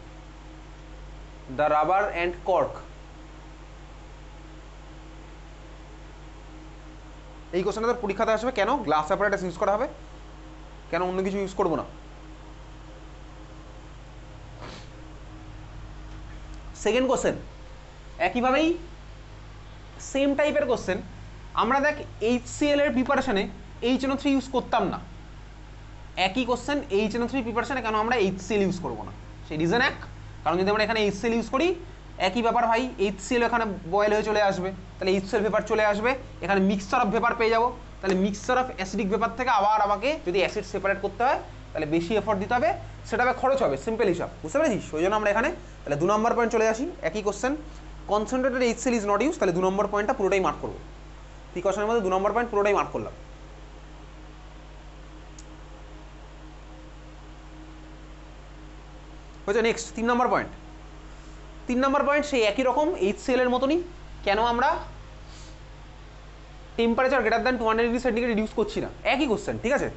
the rubber and cork. এই কোশ্চেনটা তোর পরীক্ষাতে আসবে, কেন গ্লাস অ্যাপারেটাস ইউজ করা হবে, কেন অন্য কিছু ইউজ করবো না। সেকেন্ড কোশ্চেন একইভাবেই সেম টাইপের কোশ্চেন, আমরা দেখ HCl এর প্রিপারেশনে HNO3 ইউজ করতাম না। একই কোশ্চেন HNO3 প্রিপারেশনে কেন আমরা HCl ইউজ করবো না, সেই রিজন এক, কারণ যদি আমরা এখানে HCl ইউজ করি, একই ব্যাপার ভাই, HCl এখানে বয়েল হয়ে চলে আসবে, তাহলে HCl ভেপার চলে আসবে, এখানে মিক্সচার অফ ভেপার পেয়ে যাবো। তাহলে মিক্সচার অফ অ্যাসিডিক ভেপার থেকে আবার আমাকে যদি অ্যাসিড সেপারেট করতে হয়, তাহলে বেশি এফোর্ট দিতে হবে, সেটা খরচ হবে, সিম্পল হিসাব, বুঝতে পেরেছিস? ওই জন্য আমরা এখানে তাহলে 2 নম্বর পয়েন্ট চলে আসি। একই question, concentrated HCl is not use, তাহলে 2 নম্বর পয়েন্টটা পুরোটাই মার্ক করবো। প্রিকশনের মধ্যে 2 নম্বর পয়েন্ট পুরোটাই মার্ক করলাম। হয়েছে। নেক্সট 3 নম্বর পয়েন্ট। 3 নম্বর পয়েন্ট সেই একই রকম HCl এর মতনই, কেন আমরা temperature greater than 200 degree centigrade reduce করছি না, একই কোশ্চেন, ঠিক আছে।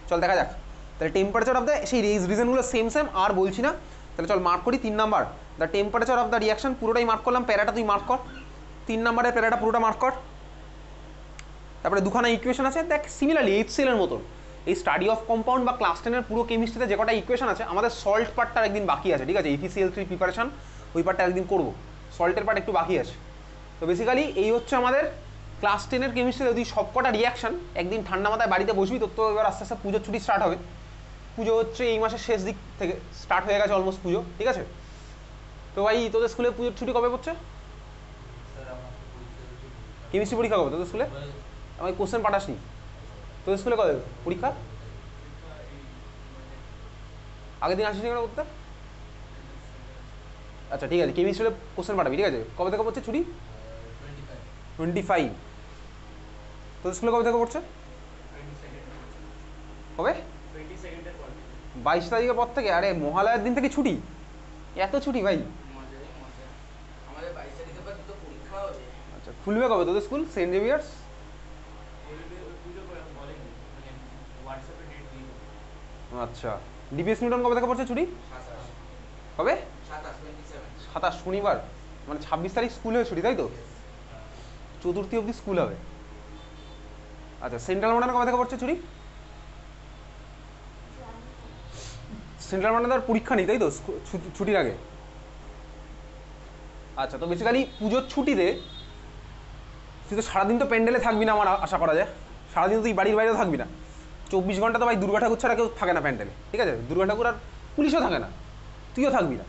চল দেখা যাক। তাহলে টেম্পারেচার অফ দ্য, সেই রিজনগুলো সেম সেম আর বলছি না। তাহলে চল মার্ক করি 3 number, the temperature of the reaction, পুরোটাই মার্ক করলাম। প্যারাটা তুই মার্ক কর, 3 নাম্বারের প্যারাটা পুরোটা মার্ক কর। তারপরে দুখানা ইকুয়েশন আছে, দেখ সিমিলারলি HCl এর মতন এই স্টাডি অফ কম্পাউন্ড বা ক্লাস 10 এর পুরো কেমিস্ট্রিতে যে কটা ইকুয়েশন আছে, আমাদের সল্ট পার্টটা একদিন বাকি আছে, ঠিক আছে। EPCl3 প্রিপারেশন, ওই পার্টটা একদিন করবো, সল্টের পার্ট একটু বাকি আছে। তো বেসিক্যালি এই হচ্ছে আমাদের ক্লাস 10 এর কেমিস্ট্রিতে যদি সব কটা রিয়াকশন একদিন ঠান্ডা মাথায় বাড়িতে বসবি, তো এবার আস্তে আস্তে পুজোর ছুটি স্টার্ট হবে। পুজো হচ্ছে এই মাসের শেষ দিক থেকে স্টার্ট হয়ে গেছে অলমোস্ট পুজো, ঠিক আছে। তো ভাই তোদের স্কুলে পুজোর ছুটি কবে পড়ছে? কেমিস্ট্রি পরীক্ষা কবে তোদের স্কুলে? আমি কোশ্চেন পাঠাসনি। তোদের স্কুলে কবে পরীক্ষা? আগের দিন আসিস কেন করতে? আচ্ছা ঠিক আছে, কেমিস্ট্রিতে কোশ্চেন পাঠাবি, ঠিক আছে। কবে থেকে পড়ছে ছুটি? 25। তোদের স্কুলে কবে থেকে পড়ছে? কবে? 22 তারিখের পর থেকে? আরে মহালয়ার দিন থেকে ছুটি? এত ছুটি ভাই? আচ্ছা, খুলবে কবে তোদের স্কুল? Saint Xavier's? আচ্ছা, ডিপিএস নিউটন কবে থেকে পড়ছে ছুটি? কবে? 27 শনিবার, মানে 26 তারিখ স্কুল হয়ে ছুটি, তাই তো? চতুর্থী অবধি স্কুল হবে। আচ্ছা, সেন্ট্রাল মডার্ন কবে থেকে পড়ছে ছুটি? সেন্ট্রাল মডার্ন পরীক্ষা নেই, তাই তো, ছুটির আগে? আচ্ছা, তো বেসিক্যালি পুজোর ছুটিতে তুই তো সারাদিন তো প্যান্ডেলে থাকবি না, আমার আশা করা যায়। সারাদিন তুই বাড়ির বাইরেও থাকবি না। 24 ঘন্টা তো ভাই দুর্গা ঠাকুর ছাড়া কেউ থাকে না প্যান্ডেলে, ঠিক আছে। দুর্গা ঠাকুর আর পুলিশও থাকে না, তুইও থাকবি না।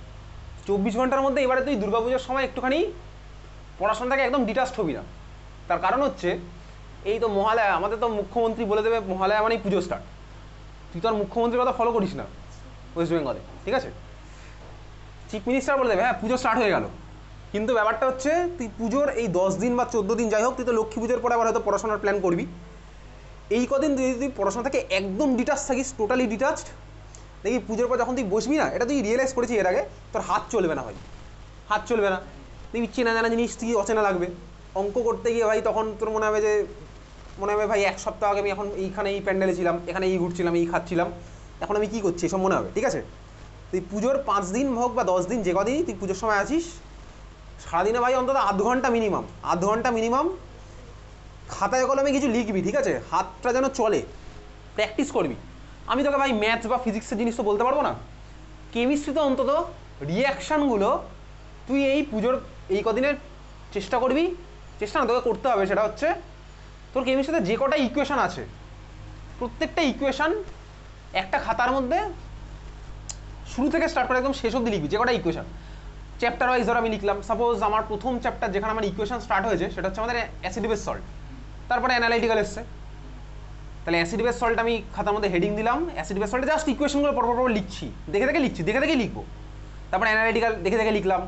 24 ঘন্টার মধ্যে এবারে তুই দুর্গাপুজোর সময় একটুখানি পড়াশোনা থেকে একদম ডিটাচড হবি না। তার কারণ হচ্ছে এই তো মহালয়া, আমাদের তো মুখ্যমন্ত্রী বলে দেবে মহালয়া মানেই পুজো স্টার্ট। তুই তো আর মুখ্যমন্ত্রীর কথা ফলো করিস না ওয়েস্ট বেঙ্গলে, ঠিক আছে। চিফ মিনিস্টার বলে দেবে হ্যাঁ পুজো স্টার্ট হয়ে গেল, কিন্তু ব্যাপারটা হচ্ছে তুই পুজোর এই 10 দিন বা 14 দিন যাই হোক, তুই তো লক্ষ্মী পুজোর পরে আবার হয়তো পড়াশোনার প্ল্যান করবি। এই কদিন তুই যদি পড়াশোনা থেকে একদম ডিটাচ থাকিস, টোটালি ডিটাচড, দেখি পুজোর পর যখন তুই বসবি না, এটা তুই রিয়েলাইজ করেছি এর আগে, তোর হাত চলবে না ভাই, হাত চলবে না। দেখবি চেনা জানা জিনিস তুই অচেনা লাগবে। অঙ্ক করতে গিয়ে ভাই তখন তোর মনে হবে যে, মনে হবে ভাই 1 সপ্তাহ আগে আমি এখন এইখানে এই প্যান্ডেলে ছিলাম, এখানে এই ঘুরছিলাম, এই খাচ্ছিলাম, এখন আমি কী করছি এসব মনে হবে, ঠিক আছে। তুই পুজোর 5 দিন হোক বা 10 দিন, যে কদিনই তুই পুজোর সময় আছিস, সারাদিনে ভাই অন্তত আধ ঘন্টা মিনিমাম খাতায় কলমে কিছু লিখবি, ঠিক আছে। হাতটা যেন চলে, প্র্যাকটিস করবি। আমি তোকে ভাই ম্যাথস বা ফিজিক্সের জিনিস তো বলতে পারবো না, কেমিস্ট্রিতে অন্তত রিয়াকশানগুলো তুই এই পুজোর এই কদিনের চেষ্টা করবি। চেষ্টা না, তোকে করতে হবে। সেটা হচ্ছে তোর কেমিস্ট্রিতে যে কটা ইকুয়েশান আছে, প্রত্যেকটা ইকুয়েশান একটা খাতার মধ্যে শুরু থেকে স্টার্ট করে একদম শেষ অবধি লিখবি। যে কটা ইকুয়েশান চ্যাপ্টার ওয়াইজ ধর আমি লিখলাম, সাপোজ আমার প্রথম চ্যাপ্টার যেখানে আমার ইকুয়েশন স্টার্ট হয়েছে সেটা হচ্ছে আমাদের অ্যাসিড বেস সল্ট, তারপরে অ্যানালাইটিক্যাল এসছে। তাহলে অ্যাসিড বেস সল্ট আমি খাতার মধ্যে হেডিং দিলাম, অ্যাসিড বেস সল্টে জাস্ট ইকুয়েশনগুলো পরপর লিখছি, দেখে দেখে লিখবো। তারপরে অ্যানালাইটিক্যাল দেখে লিখলাম।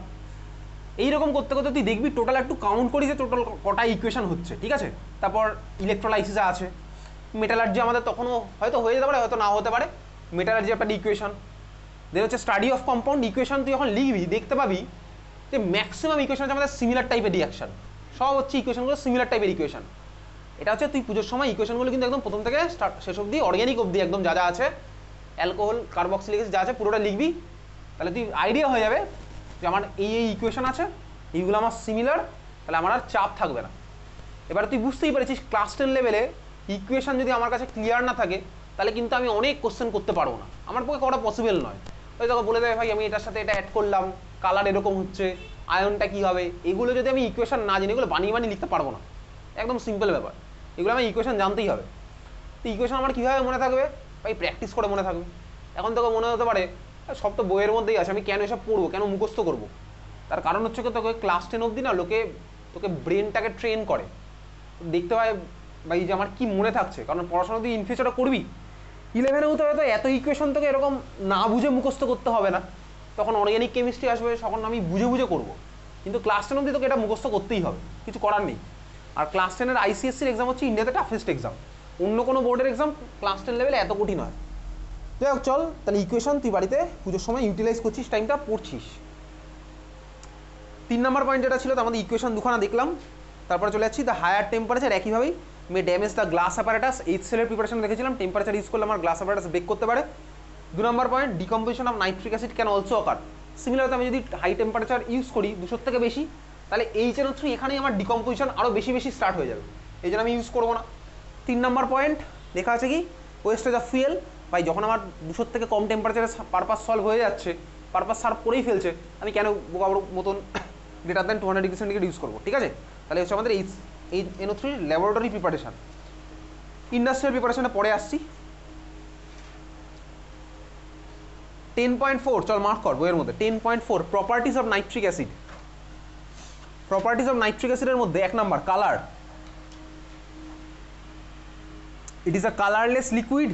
এইরকম করতে করতে তুই দেখবি টোটাল একটু কাউন্ট করি যে টোটাল কটা ইকুয়েশন হচ্ছে, ঠিক আছে। তারপর ইলেকট্রোলাইসিস আছে, মেটালার্জি আমাদের তখনও হয়তো হয়ে যেতে পারে, হয়তো নাও হতে পারে, মেটালার্জি একটা ইকুয়েশন। দেন হচ্ছে স্টাডি অফ কম্পাউন্ড। ইকুয়েশন তুই যখন লিখবি দেখতে পাবি যে ম্যাক্সিমাম ইকুয়েশন হচ্ছে আমাদের সিমিলার টাইপের রিয়াকশন, সব হচ্ছে ইকুয়েশনগুলো সিমিলার টাইপের ইকুয়েশন। এটা হচ্ছে তুই পুজোর সময় ইকুয়েশনগুলো কিন্তু একদম প্রথম থেকে স্টার্ট শেষ অবধি, অর্গ্যানিক অবধি একদম যা যা আছে, অ্যালকোহল কার্বক্সিলিক অ্যাসিড যা আছে পুরোটা লিখবি। তাহলে তুই আইডিয়া হয়ে যাবে যে আমার এই ইকুয়েশন আছে, এইগুলো আমার সিমিলার, তাহলে আমার আর চাপ থাকবে না। এবার তুই বুঝতেই পেরেছিস ক্লাস 10 লেভেলে ইকুয়েশন যদি আমার কাছে ক্লিয়ার না থাকে, তাহলে কিন্তু আমি অনেক কোশ্চেন করতে পারবো না, আমার পক্ষে করা পসিবল নয়। ওই তোকে বলে দেবে ভাই আমি এটার সাথে এটা অ্যাড করলাম, কালার এরকম হচ্ছে, আয়নটা কী হবে, এগুলো যদি আমি ইকুয়েশন না জানি, এগুলো বানিয়ে লিখতে পারবো না। একদম সিম্পল ব্যাপার, এগুলো আমি ইকুয়েশন জানতেই হবে। তো ইকুয়েশন আমার কীভাবে মনে থাকবে ভাই? প্র্যাকটিস করে মনে থাকবে। এখন তোকে মনে হতে পারে সব তো বইয়ের মধ্যেই আছে, আমি কেন এসব পড়বো, কেন মুখস্থ করবো? তার কারণ হচ্ছে কি, তোকে ক্লাস 10 অবধি না লোকে তোকে ব্রেনটাকে ট্রেন করে, দেখতে হয় ভাই যে আমার কি মনে থাকছে। কারণ পড়াশোনা তুই ইন ফিউচারে করবি, 11-এ হতে হয়তো এত ইকুয়েশন তোকে এরকম না বুঝে মুখস্থ করতে হবে না, তখন অর্গ্যানিক কেমিস্ট্রি আসবে, তখন আমি বুঝে করবো। কিন্তু ক্লাস 10 অবধি তোকে এটা মুখস্থ করতেই হবে, কিছু করার নেই। আর ক্লাস 10-এর ICSE এক্সাম হচ্ছে ইন্ডিয়াতে টাফেস্ট এক্সাম। অন্য কোনো বোর্ডের এক্সাম ক্লাস 10 লেভেলে এত কঠিন হয়, যাই হোক চল তাহলে ইকুয়েশন তুই বাড়িতে পুজোর সময় ইউটিলাইজ করছিস, টাইমটা পড়ছিস। 3 নম্বর পয়েন্ট যেটা ছিল, তো আমাদের ইকুয়েশন দুখানা দেখলাম, তারপরে চলে যাচ্ছি দ্য হায়ার টেম্পারেচার একইভাবেই may damage the glass apparatus. HCl এর প্রিপারেশন দেখেছিলাম, টেম্পারেচার ইউজ করলে আমার গ্লাস অ্যাপারেটাস ব্রেক করতে পারে। 2 নম্বর point decomposition of nitric acid can also occur. Similarly আমি যদি হাই টেম্পারেচার ইউজ করি 200 থেকে বেশি, তাহলে HNO3 এখানেই আমার ডিকম্পোজিশন আরও বেশি বেশি স্টার্ট হয়ে যাবে, এই জন্য আমি ইউজ করবো না। 3 নম্বর পয়েন্ট লেখা আছে কি ওয়েস্টেজ অফ ফুয়েল, ভাই যখন আমার 200 থেকে কম টেম্পারেচারে পারপাস সলভ হয়ে যাচ্ছে, পারপাস সার্ভ করেই ফেলছে, আমি কেন বোকার মতন greater than 200 degree centigrade use করবো? ঠিক আছে, তাহলে হচ্ছে আমাদের NO3 ল্যাবরেটরি প্রিপারেশন। ইন্ডাস্ট্রিয়াল প্রিপারেশনে পরে আসছি। 10.4 চল মার্ক কর বইয়ের মধ্যে। 10.4 properties of nitric acid. Properties of nitric অ্যাসিডের মধ্যে 1 number colour. It is a colourless liquid.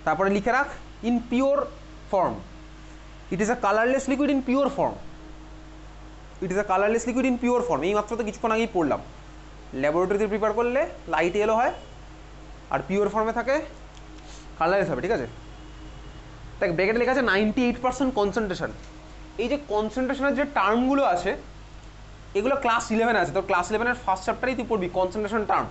তারপরে লিখে রাখ in pure form. It is a colourless liquid in pure form. It is a colourless liquid in pure form. এই মাত্র তো কিছুক্ষণ আগেই পড়লাম, ল্যাবরেটরিতে প্রিপেয়ার করলে লাইট ইয়েলো হয়, আর পিওর ফর্মে থাকে কালারলেস হবে। ঠিক আছে, দেখ ব্র্যাকেটে লেখা আছে 98% কনসেন্ট্রেশন। এই যে কনসেন্ট্রেশনের যে টার্মগুলো আছে এগুলো ক্লাস 11 আছে, তো ক্লাস 11-এর ফার্স্ট চ্যাপ্টারেই তুই পড়বি কনসেন্ট্রেশন টার্ম।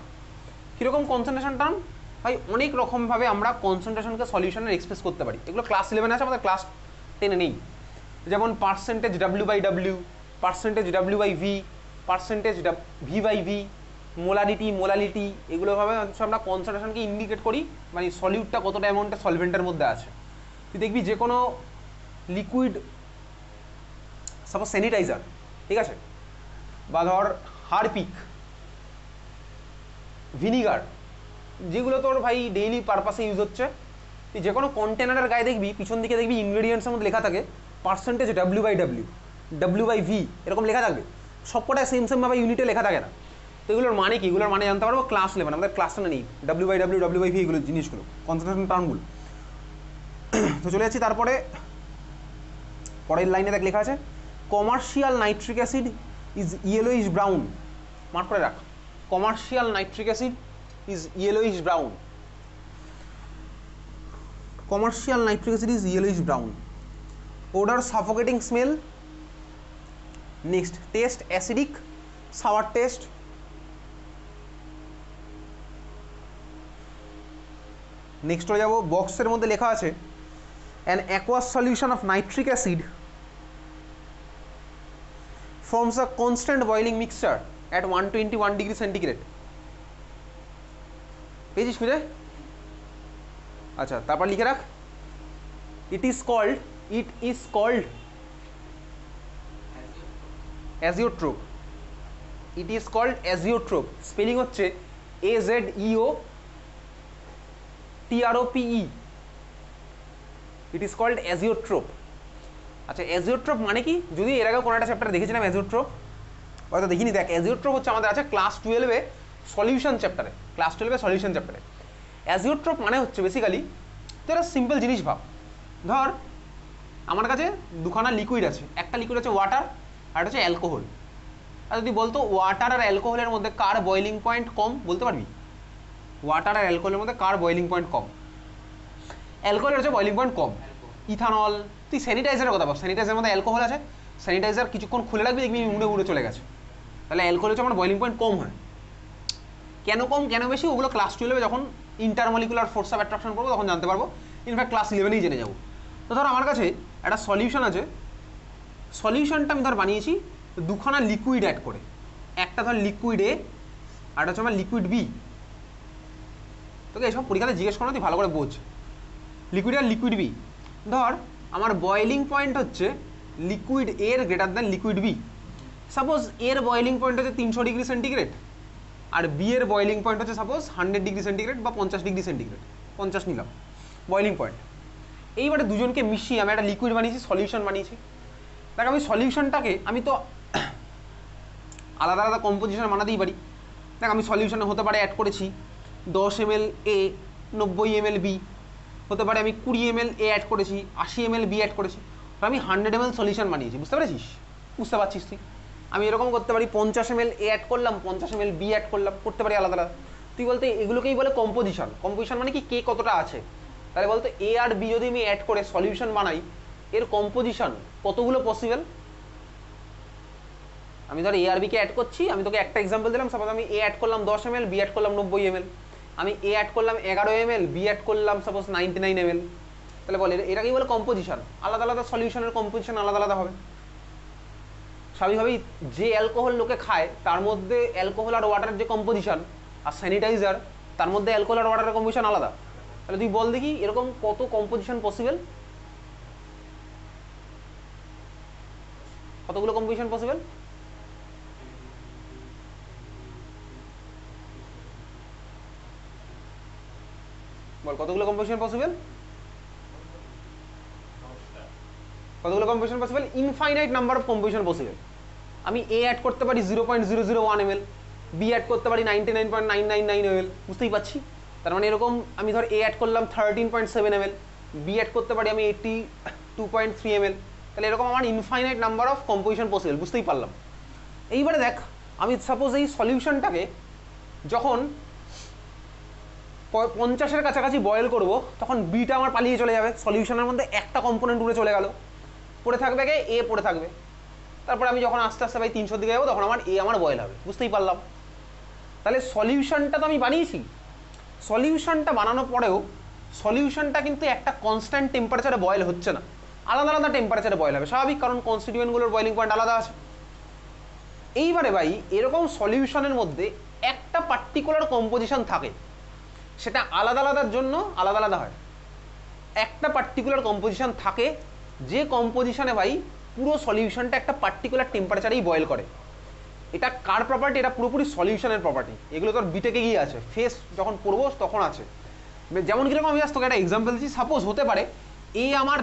কীরকম কনসেন্ট্রেশন টার্ম? ভাই অনেক রকমভাবে আমরা কনসেন্ট্রেশনকে সলিউশনের এক্সপ্রেস করতে পারি, এগুলো ক্লাস 11 আছে, আমাদের ক্লাস 10-এ নেই। যেমন percentage W/W, percentage W/V, percentage V/V, molality, এগুলোভাবে আমরা কনসেন্ট্রেশনকে ইন্ডিকেট করি, মানে সলিউটটা কতটা অ্যামাউন্টে সলভেন্টের মধ্যে আছে। তুই দেখবি যে কোনো লিকুইড, সাপোজ স্যানিটাইজার, ঠিক আছে, বা ধর হারপিক, ভিনিগার, যেগুলো তোর ভাই ডেইলি পারপাসে ইউজ হচ্ছে, তুই যে কোনো কন্টেনারের গায়ে দেখবি পিছন দিকে দেখবি ইনগ্রেডিয়েন্টসের মধ্যে লেখা থাকে পার্সেন্টেজ W/W, W/V এরকম লেখা থাকবে। সবকটায় সেমভাবে ইউনিটে লেখা থাকে না। তো এগুলোর মানে কি? এগুলোর মানে জানতে পারবো ক্লাস 11, আমাদের ক্লাস 10 নেই W/W, W/V এগুলো জিনিসগুলো, কনসেন্ট্রেশন টার্মগুলো। তো চলে যাচ্ছি তারপরে পরের লাইনে দেখ লেখা আছে commercial nitric acid is yellowish brown. Mark করে রাখ, commercial nitric acid is yellowish brown. Commercial nitric acid is yellowish brown. Odour suffocating smell. Next taste acidic, sour taste. Next হয়ে যাবো বক্সের মধ্যে লেখা আছে an aqueous solution of nitric acid forms a constant boiling mixture at 121 degree centigrade. পেয়েছিস খুঁজে? আচ্ছা, তারপর লিখে রাখ it is called azeotrope. It is called azeotrope. Spelling হচ্ছে AZEOTROPE. It is called azeotrope. আচ্ছা, অ্যাজিওট্রোপ মানে কি? যদি এর আগে কোনো একটা চ্যাপ্টারে দেখেছিলাম অ্যাজিওট্রোপ, হয়তো দেখিনি। দেখ, অ্যাজিওট্রোপ হচ্ছে আমাদের আছে ক্লাস 12-এ সলিউশন চ্যাপ্টারে, ক্লাস 12-এ সলিউশন চ্যাপ্টারে। অ্যাজিওট্রোপ মানে হচ্ছে বেসিক্যালি তুই একটা সিম্পল জিনিস ভাব, ধর আমার কাছে দুখানা লিকুইড আছে, একটা লিকুইড আছে ওয়াটার আর একটা হচ্ছে অ্যালকোহল। আর যদি বলতো ওয়াটার আর অ্যালকোহলের মধ্যে কার বয়েলিং পয়েন্ট কম, বলতে পারবি? ওয়াটার আর অ্যালকোহলের মধ্যে কার বয়েলিং পয়েন্ট কম? অ্যালকোহলের হচ্ছে বয়েলিং পয়েন্ট কম। ইথানল, তুই স্যানিটাইজারের কথা বল, স্যানিটাইজারের মধ্যে অ্যালকোহল আছে, স্যানিটাইজার কিছুক্ষণ খুলে রাখবি দেখবি উড়ে চলে গেছে, তাহলে অ্যালকোহল হচ্ছে আমার বয়েলিং পয়েন্ট কম হয়। কেন কম কেন বেশি ওগুলো ক্লাস 12-এ যখন ইন্টারমলিকুলার ফোর্স অফ অ্যাট্রাকশন করবো তখন জানতে পারবো, ইনফ্যাক্ট ক্লাস 11-এই জেনে যাবো। তো ধর আমার কাছে একটা সলিউশন আছে, সলিউশনটা আমি ধর বানিয়েছি দুখানা লিকুইড অ্যাড করে, একটা ধর লিকুইড এ আর একটা হচ্ছে আমার লিকুইড বি। তোকে এসব পরীক্ষাতে জিজ্ঞেস করো, তুই ভালো করে বোঝ। লিকুইড আর লিকুইড বি, ধর আমার বয়েলিং পয়েন্ট হচ্ছে লিকুইড এর greater than liquid B. Suppose এর বয়েলিং পয়েন্ট হচ্ছে 300 ডিগ্রি সেন্টিগ্রেড আর বি এর বয়েলিং পয়েন্ট হচ্ছে সাপোজ 100 ডিগ্রি সেন্টিগ্রেড বা 50 ডিগ্রি সেন্টিগ্রেড, 50 নিলাম বয়েলিং পয়েন্ট। এইবারে দুজনকে মিশিয়ে আমি একটা লিকুইড বানিয়েছি, সলিউশন বানিয়েছি। দেখ আমি সলিউশনটাকে আমি তো আলাদা আলাদা কম্পোজিশন বানাতেই পারি। দেখ আমি সলিউশনে হতে পারে অ্যাড করেছি 10 ml এ, 90 ml বি, হতে পারে আমি 20 ml এ অ্যাড করেছি, 80 ml বি অ্যাড করেছি, তো আমি 100 ml সলিউশন বানিয়েছি। বুঝতে পেরেছিস? বুঝতে পারছিস তুই? আমি এরকম করতে পারি 50 ml এ অ্যাড করলাম, 50 ml বি অ্যাড করলাম, করতে পারি আলাদা আলাদা। তুই বলতে এগুলোকেই বলে কম্পোজিশন। কম্পোজিশন মানে কি, কে কতটা আছে। তাহলে বলতো এ আর বি যদি আমি অ্যাড করে সলিউশন বানাই, এর কম্পোজিশন কতগুলো পসিবল? আমি ধর এ আর বিকে অ্যাড করছি, আমি তোকে একটা এক্সাম্পল দিলাম, সাপোজ আমি এ অ্যাড করলাম 10 ml, বি অ্যাড করলাম 90 ml, আমি এ অ্যাড করলাম 11 ml, বি অ্যাড করলাম সাপোজ 99 ml, তাহলে বলে এটাকেই বলে কম্পোজিশন। আলাদা আলাদা সলিউশনের কম্পোজিশন আলাদা আলাদা হবে। স্বাভাবিকভাবেই যে অ্যালকোহল লোকে খায় তার মধ্যে অ্যালকোহল আর ওয়াটারের যে কম্পোজিশন, আর স্যানিটাইজার তার মধ্যে অ্যালকোহল আর ওয়াটারের কম্পোজিশন আলাদা। তাহলে তুই বল দেখি এরকম কত কম্পোজিশন পসিবল, কতগুলো কম্পোজিশন পসিবল? বল কতগুলো কম্পোজিশন পসিবল? কতগুলো composition possible? Infinite number of composition possible. আমি এ অ্যাড করতে পারি 0.001 ml, বি অ্যাড করতে পারি 99.999 ml, বুঝতেই পারছি। তার মানে এরকম আমি ধর এ অ্যাড করলাম 13.7 ml, বি অ্যাড করতে পারি আমি 82.3 ml, তাহলে এরকম আমার infinite number of composition possible, বুঝতেই পারলাম। এইবারে দেখ, আমি সাপোজ এই সলিউশনটাকে যখন 50-এর কাছাকাছি বয়েল করব, তখন বিটা আমার পালিয়ে চলে যাবে, সলিউশনের মধ্যে একটা কম্পোনেন্ট উড়ে চলে গেল, পড়ে থাকবে কে? এ পড়ে থাকবে। তারপর আমি যখন আস্তে আস্তে ভাই 300 দিকে যাবো, তখন আমার এ আমার বয়েল হবে, বুঝতেই পারলাম। তাহলে সলিউশনটা তো আমি বানিয়েছি, সলিউশনটা বানানোর পরেও সলিউশনটা কিন্তু একটা কনস্ট্যান্ট টেম্পারেচারে বয়েল হচ্ছে না, আলাদা আলাদা টেম্পারেচারে বয়েল হবে, স্বাভাবিক, কারণ কনস্টিটিউয়েন্টগুলোর বয়েলিং পয়েন্ট আলাদা আছে। এইবারে ভাই এরকম সলিউশনের মধ্যে একটা পার্টিকুলার কম্পোজিশন থাকে, সেটা আলাদা আলাদার জন্য আলাদা আলাদা হয়। একটা পার্টিকুলার কম্পোজিশন থাকে, যে কম্পোজিশনে ভাই পুরো সলিউশনটা একটা পার্টিকুলার টেম্পারেচারেই বয়েল করে। এটা কার প্রপার্টি? এটা পুরোপুরি সলিউশনের প্রপার্টি। এগুলো তোর বিটেকে গিয়ে আছে, ফেস যখন পড়বো তখন আছে। যেমন কিরকম আমি আজ তোকে একটা এক্সাম্পল দিচ্ছি, সাপোজ হতে পারে এ আমার